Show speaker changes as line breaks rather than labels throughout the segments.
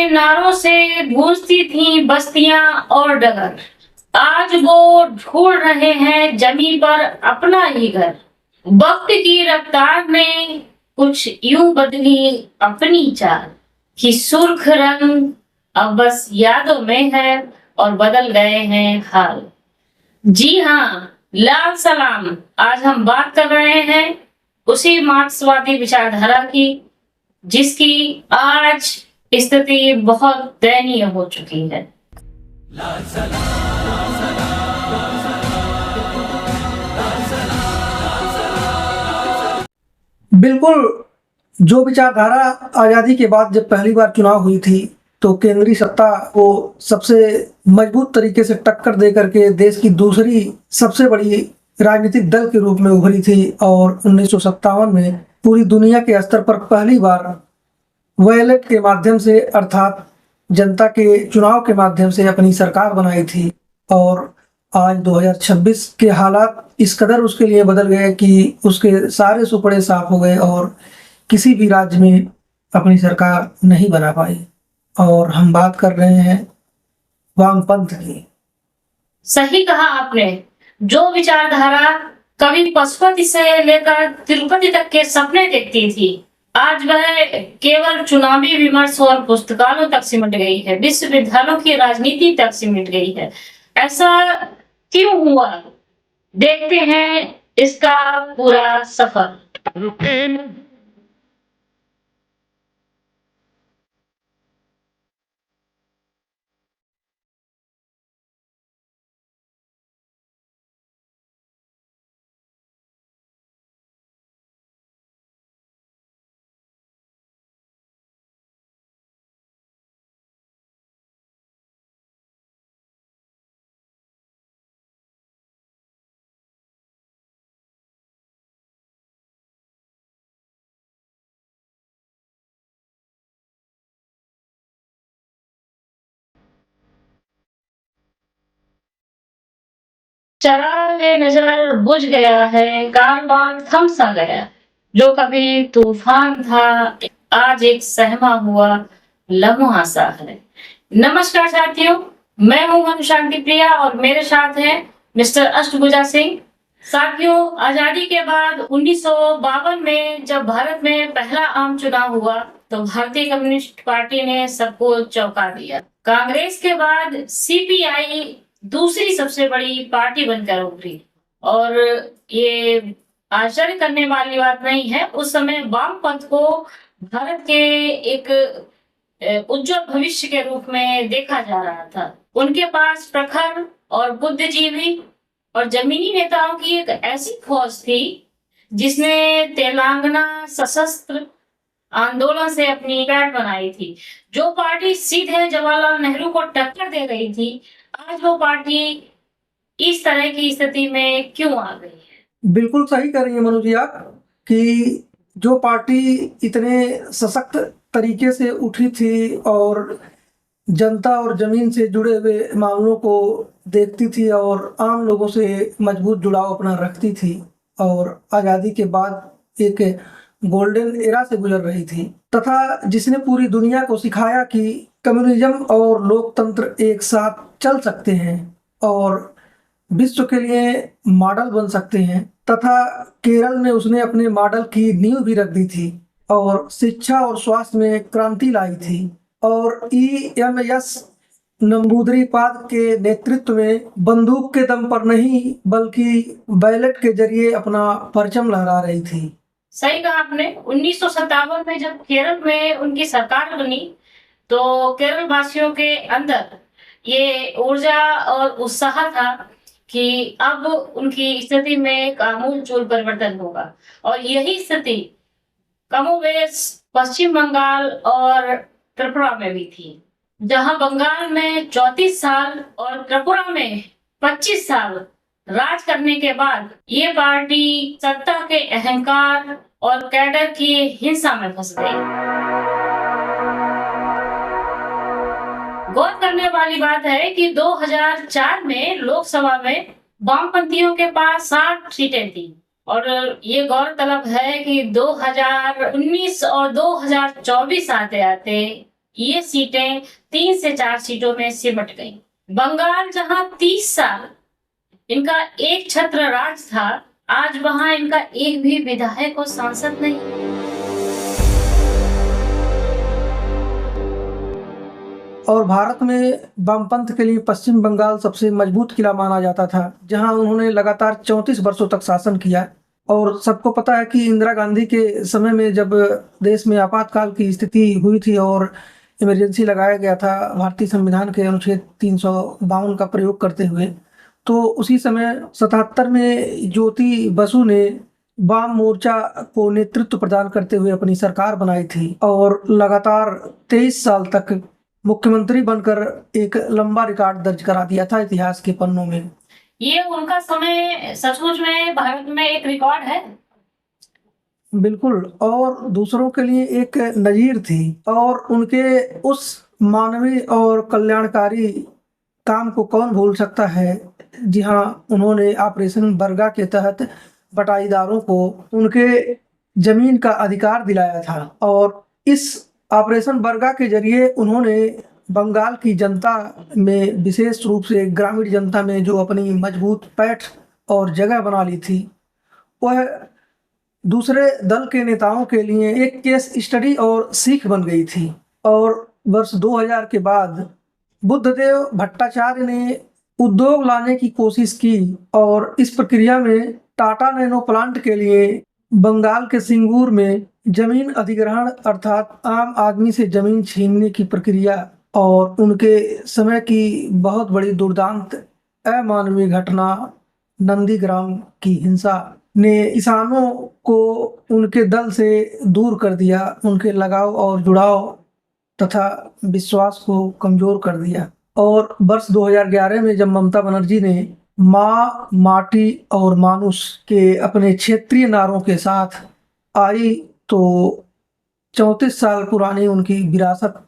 के नारों से गूंजती थी बस्तियां और डगर। आज वो ढूंढ रहे हैं जमीन पर अपना ही घर। वक्त की रफ्तार ने कुछ यूं बदली अपनी चाल कि सुर्ख रंग अब बस यादों में है और बदल गए हैं हाल। जी हाँ, लाल सलाम। आज हम बात कर रहे हैं उसी मार्क्सवादी विचारधारा की जिसकी आज स्थिति बहुत दयनीय हो चुकी है।
बिल्कुल। जो विचारधारा आज़ादी के बाद जब पहली बार चुनाव हुई थी तो केंद्रीय सत्ता को सबसे मजबूत तरीके से टक्कर दे करके देश की दूसरी सबसे बड़ी राजनीतिक दल के रूप में उभरी थी और 1957 में पूरी दुनिया के स्तर पर पहली बार बैलेट के माध्यम से अर्थात जनता के चुनाव के माध्यम से अपनी सरकार बनाई थी। और आज 2026 के हालात इस कदर उसके लिए बदल गए कि उसके सारे सुपड़े साफ हो गए और किसी भी राज्य में अपनी सरकार नहीं बना पाई। और हम बात कर रहे हैं वामपंथ की।
सही कहा आपने। जो विचारधारा कभी पशुपति से लेकर तिरुपति तक के सपने देखती थी, आज वह केवल चुनावी विमर्श और पुस्तकालयों तक सिमट गई है, विश्वविद्यालयों की राजनीति तक सिमट गई है। ऐसा क्यों हुआ? देखते हैं इसका पूरा सफर। चरागे नजर बुझ गया है, कारवां थम सा गया। जो कभी तूफान था आज एक सहमा हुआ लम्हा सा है। नमस्कार साथियों, मैं हूं मनु शांति प्रिया और मेरे साथ हैं मिस्टर अष्टभुजा सिंह। साथियों, आजादी के बाद 1952 में जब भारत में पहला आम चुनाव हुआ तो भारतीय कम्युनिस्ट पार्टी ने सबको चौंका दिया। कांग्रेस के बाद सीपीआई दूसरी सबसे बड़ी पार्टी बनकर उभरी। और ये आश्चर्य करने वाली बात नहीं है, उस समय वामपंथ को भारत के एक उज्जवल भविष्य के रूप में देखा जा रहा था। उनके पास प्रखर और बुद्धिजीवी और जमीनी नेताओं की एक ऐसी फौज थी जिसने तेलंगाना सशस्त्र आंदोलन से अपनी पैठ बनाई थी। जो पार्टी सीधे जवाहरलाल नेहरू को टक्कर दे रही थी, आज वो पार्टी इस तरह की स्थिति में क्यों आ गई है?
बिल्कुल सही कह रही है मनु जी आप कि जो पार्टी इतने सशक्त तरीके से उठी थी और जनता और जमीन से जुड़े हुए मामलों को देखती थी और आम लोगों से मजबूत जुड़ाव अपना रखती थी और आज़ादी के बाद एक गोल्डन एरा से गुजर रही थी, तथा जिसने पूरी दुनिया को सिखाया कि कम्युनिज्म और लोकतंत्र एक साथ चल सकते हैं और विश्व के लिए मॉडल बन सकते हैं। तथा केरल में उसने अपने मॉडल की नींव भी रख दी थी और शिक्षा और स्वास्थ्य में क्रांति लाई थी। और EMS नंबूदरीपाद के नेतृत्व में बंदूक के दम पर नहीं बल्कि बैलेट के जरिए अपना परचम लहरा रही थी।
सही कहा आपने। 1957 में जब केरल में उनकी सरकार बनी तो केरल वासियों के अंदर ये ऊर्जा और उत्साह था कि अब उनकी स्थिति में एक आमूलचूल परिवर्तन होगा। और यही स्थिति कमोबेश पश्चिम बंगाल और त्रिपुरा में भी थी, जहां बंगाल में 34 साल और त्रिपुरा में 25 साल राज करने के बाद ये पार्टी सत्ता के अहंकार और कैडर की हिंसा में फंस गई। गौर करने वाली बात है कि 2004 में लोकसभा में वामपंथियों के पास 60 सीटें थी और ये गौरतलब है कि 2019 और 2024 आते आते ये सीटें 3 से 4 सीटों में सिमट गई। बंगाल जहां 30 साल इनका एक छत्र राज था, आज वहां इनका एक भी विधायक और सांसद नहीं।
और भारत में वामपंथ के लिए पश्चिम बंगाल सबसे मजबूत किला माना जाता था, जहां उन्होंने लगातार 34 वर्षों तक शासन किया। और सबको पता है कि इंदिरा गांधी के समय में जब देश में आपातकाल की स्थिति हुई थी और इमरजेंसी लगाया गया था भारतीय संविधान के अनुच्छेद 352 का प्रयोग करते हुए, तो उसी समय 77 में ज्योति बसु ने वाम मोर्चा को नेतृत्व प्रदान करते हुए अपनी सरकार बनाई थी और लगातार 23 साल तक मुख्यमंत्री बनकर एक लंबा रिकॉर्ड दर्ज करा दिया था इतिहास के पन्नों में।
ये उनका समय सचमुच में भारत में एक रिकॉर्ड है।
बिल्कुल, और दूसरों के लिए एक नजीर थी। और उनके उस मानवीय और कल्याणकारी काम को कौन भूल सकता है। जी हाँ, उन्होंने ऑपरेशन बरगा के तहत बटाईदारों को उनके जमीन का अधिकार दिलाया था और इस ऑपरेशन बरगा के जरिए उन्होंने बंगाल की जनता में, विशेष रूप से ग्रामीण जनता में जो अपनी मजबूत पैठ और जगह बना ली थी, वह दूसरे दल के नेताओं के लिए एक केस स्टडी और सीख बन गई थी। और वर्ष 2000 के बाद बुद्धदेव भट्टाचार्य ने उद्योग लाने की कोशिश की और इस प्रक्रिया में टाटा नैनो प्लांट के लिए बंगाल के सिंगूर में जमीन अधिग्रहण अर्थात आम आदमी से जमीन छीनने की प्रक्रिया और उनके समय की बहुत बड़ी दुर्दांत अमानवीय घटना नंदीग्राम की हिंसा ने किसानों को उनके दल से दूर कर दिया, उनके लगाव और जुड़ाव तथा विश्वास को कमजोर कर दिया। और वर्ष 2011 में जब ममता बनर्जी ने माँ, माटी और मानुष के अपने क्षेत्रीय नारों के साथ आई तो 34 साल पुरानी उनकी विरासत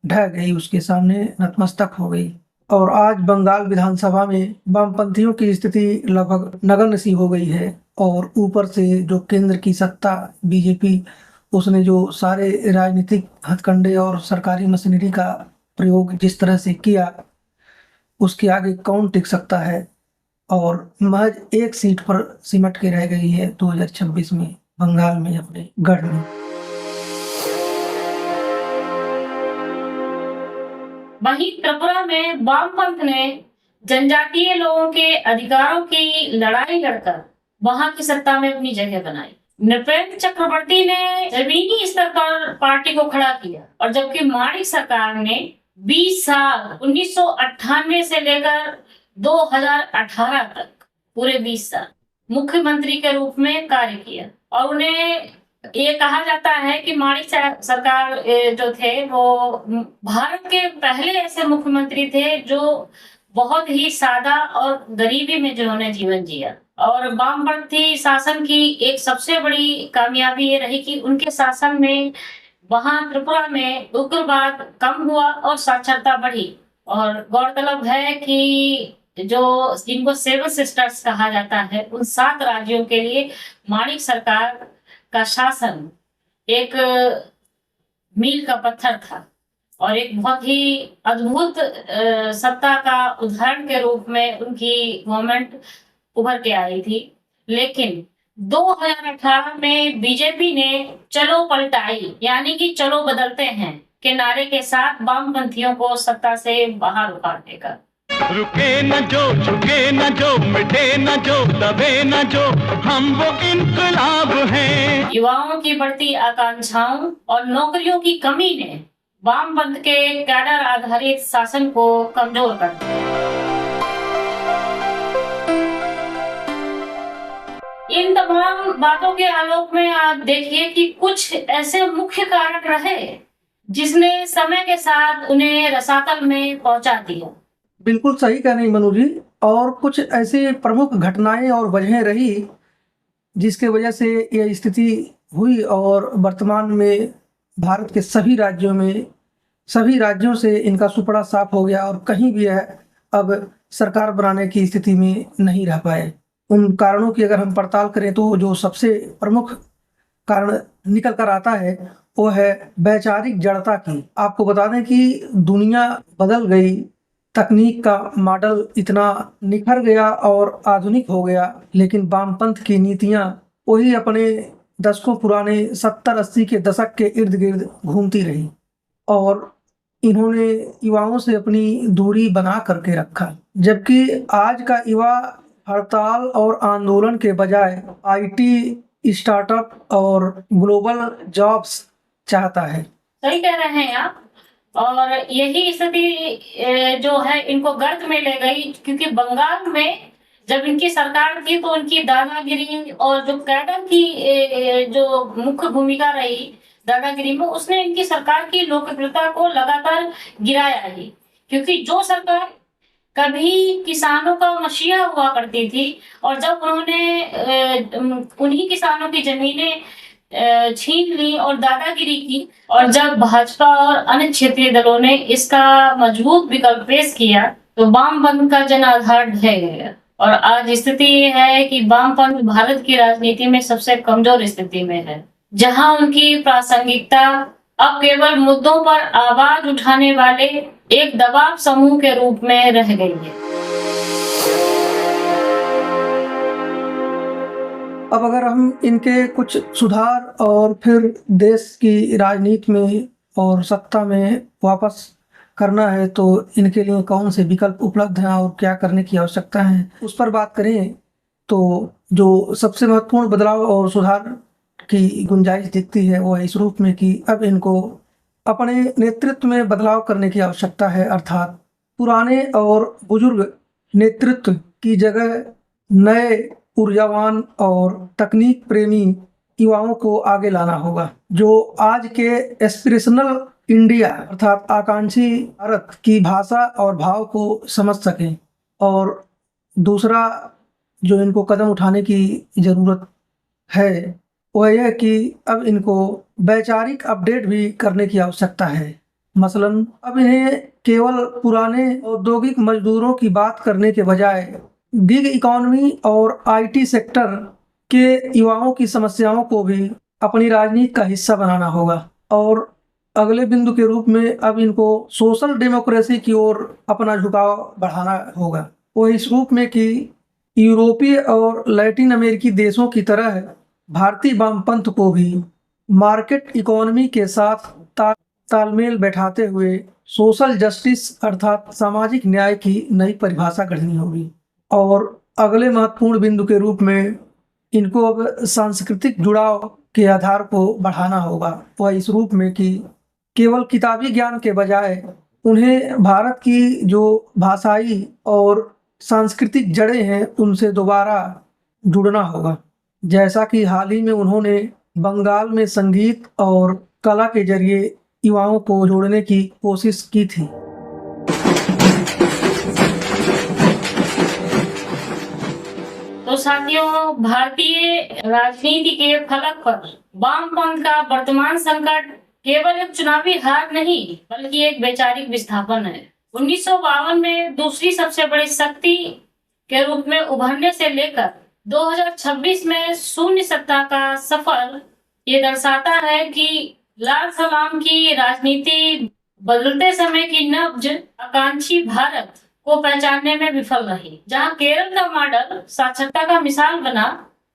ढह गई, उसके सामने नतमस्तक हो गई। और आज बंगाल विधानसभा में वामपंथियों की स्थिति लगभग नगण्य सी हो गई है। और ऊपर से जो केंद्र की सत्ता बीजेपी, उसने जो सारे राजनीतिक हथकंडे और सरकारी मशीनरी का प्रयोग जिस तरह से किया, उसके आगे कौन टिक सकता है। और महज एक सीट पर सिमट के रह गई है 2026 में बंगाल में अपने गढ़ में।
वहीं त्रिपुरा में वामपंथ ने जनजातीय लोगों के अधिकारों की लड़ाई लड़कर वहां की सत्ता में अपनी जगह बनाई। नृपेंद्र चक्रवर्ती ने जमीनी स्तर पर पार्टी को खड़ा किया और जबकि माणिक सरकार ने 20 साल 1998 से लेकर 2018 तक पूरे 20 साल मुख्यमंत्री के रूप में कार्य किया। और उन्हें ये कहा जाता है कि माणिक सरकार जो थे वो भारत के पहले ऐसे मुख्यमंत्री थे जो बहुत ही सादा और गरीबी में जिन्होंने जीवन जिया। और वामपंथी शासन की एक सबसे बड़ी कामयाबी ये रही कि उनके शासन में वहां त्रिपुरा में उग्रवाद कम हुआ और साक्षरता बढ़ी। और गौरतलब है कि जो जिनको 7 सिस्टर्स कहा जाता है, उन 7 राज्यों के लिए माणिक सरकार का शासन एक मील का पत्थर था और एक बहुत ही अद्भुत सत्ता का उदाहरण के रूप में उनकी गवर्नमेंट उभर के आई थी। लेकिन 2018 में बीजेपी ने चलो पलटाई यानी कि चलो बदलते हैं के नारे के साथ वामपंथियों को सत्ता से बाहर उखाड़ने का।
रुके न जो, झुके न जो, मिटे न जो, दबे न जो, हम वो इनकलाब हैं।
युवाओं की बढ़ती आकांक्षाओं और नौकरियों की कमी ने वामपंथ के कैडर आधारित शासन को कमजोर कर दिया। इन तमाम बातों के आलोक में आप देखिए कि कुछ ऐसे मुख्य कारण रहे जिसने समय के साथ उन्हें रसातल में पहुंचा दिया।
बिल्कुल सही कह रही मनु जी। और कुछ ऐसी प्रमुख घटनाएं और वजहें रही जिसके वजह से यह स्थिति हुई और वर्तमान में भारत के सभी राज्यों से इनका सुपड़ा साफ हो गया और कहीं भी यह अब सरकार बनाने की स्थिति में नहीं रह पाए। उन कारणों की अगर हम पड़ताल करें तो जो सबसे प्रमुख कारण निकल कर आता है वो है वैचारिक जड़ता की। आपको बता दें कि दुनिया बदल गई, तकनीक का मॉडल इतना निखर गया और आधुनिक हो गया, लेकिन वामपंथ की नीतियां वही अपने दशकों पुराने 70-80 के दशक के इर्द गिर्द घूमती रही और इन्होंने युवाओं से अपनी दूरी बना करके रखा। जबकि आज का युवा हड़ताल और आंदोलन के बजाय आईटी स्टार्टअप और ग्लोबल जॉब्स चाहता है।
सही कह रहे हैं आप। और यही स्थिति जो है इनको गर्त में ले गई, क्योंकि बंगाल में जब इनकी सरकार थी तो उनकी दादागिरी और जो कैडर की जो मुख्य भूमिका रही दादागिरी में, उसने इनकी सरकार की लोकप्रियता को लगातार गिराया ही। क्योंकि जो सरकार कभी किसानों का मसीहा हुआ करती थी और जब उन्होंने उन्हीं किसानों की जमीनें छीन ली और दादागिरी की, और जब भाजपा और अन्य क्षेत्रीय दलों ने इसका मजबूत विकल्प पेश किया तो वामपंथ का जनाधार ढह गया। और आज स्थिति ये है कि वामपंथ भारत की राजनीति में सबसे कमजोर स्थिति में है, जहां उनकी प्रासंगिकता अब केवल मुद्दों पर आवाज उठाने वाले एक दबाव समूह के रूप में रह गई है।
अब अगर हम इनके कुछ सुधार और फिर देश की राजनीति में और सत्ता में वापस करना है तो इनके लिए कौन से विकल्प उपलब्ध हैं और क्या करने की आवश्यकता है, उस पर बात करें तो जो सबसे महत्वपूर्ण बदलाव और सुधार की गुंजाइश दिखती है वो है इस रूप में कि अब इनको अपने नेतृत्व में बदलाव करने की आवश्यकता है। अर्थात पुराने और बुजुर्ग नेतृत्व की जगह नए ऊर्जावान और तकनीक प्रेमी युवाओं को आगे लाना होगा, जो आज के एस्पिरेशनल इंडिया अर्थात आकांक्षी भारत की भाषा और भाव को समझ सकें। और दूसरा जो इनको कदम उठाने की ज़रूरत है वह यह कि अब इनको वैचारिक अपडेट भी करने की आवश्यकता है। मसलन अब इन्हें केवल पुराने औद्योगिक मजदूरों की बात करने के बजाय गिग इकोनॉमी और आईटी सेक्टर के युवाओं की समस्याओं को भी अपनी राजनीति का हिस्सा बनाना होगा। और अगले बिंदु के रूप में अब इनको सोशल डेमोक्रेसी की ओर अपना झुकाव बढ़ाना होगा। वो इस रूप में कि यूरोपीय और लैटिन अमेरिकी देशों की तरह भारतीय वामपंथ को भी मार्केट इकोनॉमी के साथ तालमेल बैठाते हुए सोशल जस्टिस अर्थात सामाजिक न्याय की नई परिभाषा गढ़नी होगी। और अगले महत्वपूर्ण बिंदु के रूप में इनको अब सांस्कृतिक जुड़ाव के आधार को बढ़ाना होगा। वह इस रूप में कि केवल किताबी ज्ञान के बजाय उन्हें भारत की जो भाषाई और सांस्कृतिक जड़ें हैं उनसे दोबारा जुड़ना होगा, जैसा कि हाल ही में उन्होंने बंगाल में संगीत और कला के जरिए युवाओं को जोड़ने की कोशिश की थी।
तो साथियों, भारतीय राजनीति के फलक पर वामपंथ का वर्तमान संकट केवल एक चुनावी हार नहीं बल्कि एक वैचारिक विस्थापन है। 1952 में दूसरी सबसे बड़ी शक्ति के रूप में उभरने से लेकर 2026 में शून्य सत्ता का सफर ये दर्शाता है कि लाल सलाम की राजनीति बदलते समय की नब्ज आकांक्षी भारत को पहचानने में विफल रही। जहां केरल का मॉडल साक्षरता का मिसाल बना,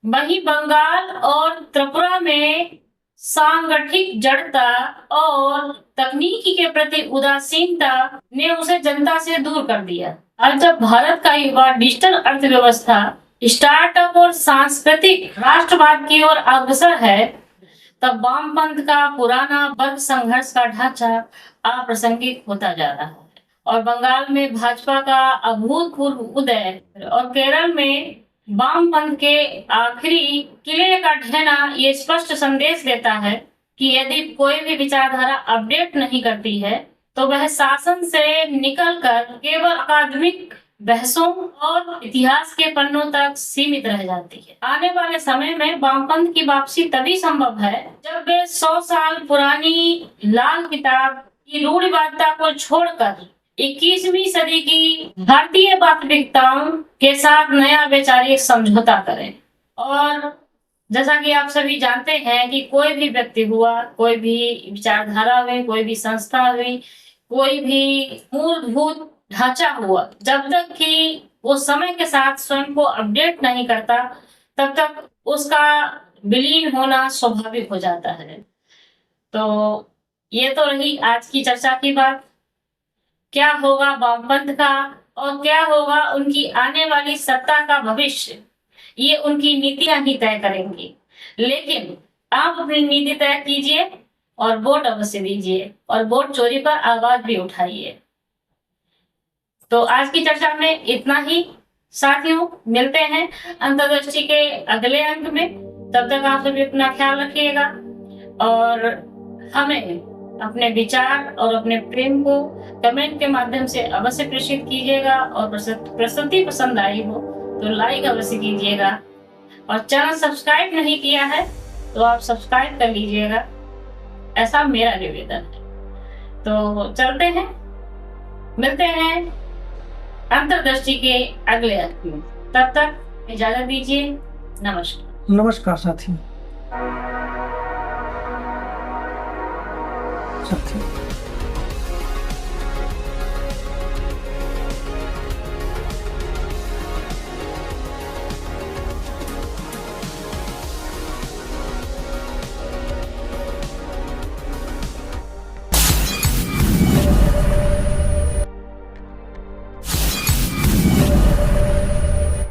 वहीं बंगाल और त्रिपुरा में सांगठिक जड़ता और तकनीकी के प्रति उदासीनता ने उसे जनता से दूर कर दिया। अब जब भारत का युवा डिजिटल अर्थव्यवस्था, स्टार्टअप और सांस्कृतिक राष्ट्रवाद की ओर अग्रसर है, तब वामपंथ का पुराना वर्ग संघर्ष का ढांचा अप्रासंगिक होता जा रहा है। और बंगाल में भाजपा का अभूतपूर्व उदय और केरल में वामपंथ के आखिरी किले का ढहना ये स्पष्ट संदेश देता है कि यदि कोई भी विचारधारा अपडेट नहीं करती है तो वह शासन से निकलकर केवल अकादमिक बहसों और इतिहास के पन्नों तक सीमित रह जाती है। आने वाले समय में वामपंथ की वापसी तभी संभव है जब वे 100 साल पुरानी लाल किताब की रूढ़िवादिता को छोड़कर 21वीं सदी की भारतीय वास्तविकताओं के साथ नया वैचारिक समझौता करें। और जैसा कि आप सभी जानते हैं कि कोई भी व्यक्ति हुआ, कोई भी विचारधारा हुई, कोई भी संस्था हुई, कोई भी मूलभूत ढांचा हुआ, जब तक कि वो समय के साथ स्वयं को अपडेट नहीं करता, तब तक उसका विलीन होना स्वाभाविक हो जाता है। तो ये तो रही आज की चर्चा की बात। क्या होगा वामपंथ का और क्या होगा उनकी आने वाली सत्ता का भविष्य, ये उनकी नीतियां ही तय करेंगी। लेकिन आप अपनी नीति तय कीजिए और वोट अवश्य दीजिए और वोट चोरी पर आवाज भी उठाइए। तो आज की चर्चा में इतना ही साथियों, मिलते हैं अंतर्दृष्टि के अगले अंक में। तब तक आप सभी अपना ख्याल रखिएगा और हमें अपने विचार और अपने प्रेम को कमेंट के माध्यम से अवश्य प्रेषित कीजिएगा और प्रस्तुति पसंद आई हो तो लाइक अवश्य कीजिएगा और चैनल सब्सक्राइब नहीं किया है तो आप सब्सक्राइब कर लीजिएगा, ऐसा मेरा निवेदन है। तो चलते हैं, मिलते हैं अंतर्दृष्टि के अगले अंक में। तब तक इजाजत दीजिए। नमस्कार।
नमस्कार साथियों।